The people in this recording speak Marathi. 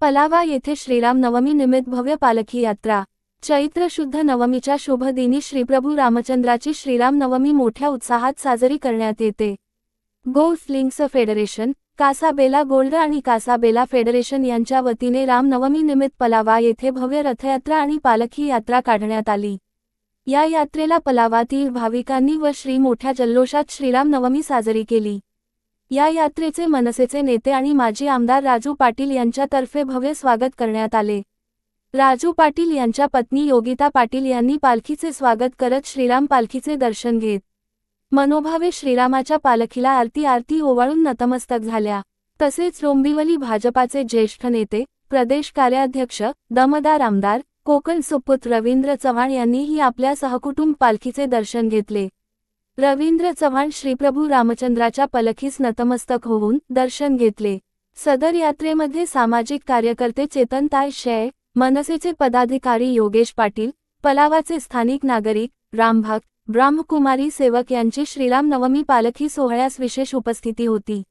पलावा येथे श्रीराम नवमी निमित्त भव्य पालखी यात्रा। चैत्र शुद्ध नवमीच्या शुभ दिनी श्रीप्रभू रामचंद्राची श्रीराम नवमी मोठ्या उत्साहात साजरी करण्यात येते। गोल्फ लिंक्स फेडरेशन, कासाबेला गोल्ड आणि कासाबेला फेडरेशन यांच्या वतीने रामनवमी निमित्त पलावा येथे भव्य रथयात्रा आणि पालखी यात्रा काढण्यात आली। या यात्रेला पलावातील भाविकांनी व श्री मोठ्या जल्लोषात श्रीराम नवमी साजरी केली। या यात्रेचे मनसेचे नेते आणि माजी आमदार राजू पाटील यांच्यातर्फे भव्य स्वागत करण्यात आले। राजू पाटील यांच्या पत्नी योगिता पाटील यांनी पालखीचे स्वागत करत श्रीराम पालखीचे दर्शन घेत मनोभावे श्रीरामाच्या पालखीला आरती ओवाळून नतमस्तक झाल्या। तसेच डोंबिवली भाजपाचे ज्येष्ठ नेते, प्रदेश कार्याध्यक्ष, दमदार आमदार, कोकण सुपुत्र रवींद्र चव्हाण यांनीही आपल्या सहकुटुंब पालखीचे दर्शन घेतले। रवींद्र चव्हाण श्रीप्रभू रामचंद्राच्या पालखीस नतमस्तक होऊन दर्शन घेतले। सदर यात्रेमध्ये सामाजिक कार्यकर्ते चेतनताई शेळ, मनसेचे पदाधिकारी योगेश पाटील, पलावाचे स्थानिक नागरिक, रामभक्त, ब्रह्मकुमारी सेवक यांची श्रीराम नवमी पालखी सोहळ्यास विशेष उपस्थिती होती।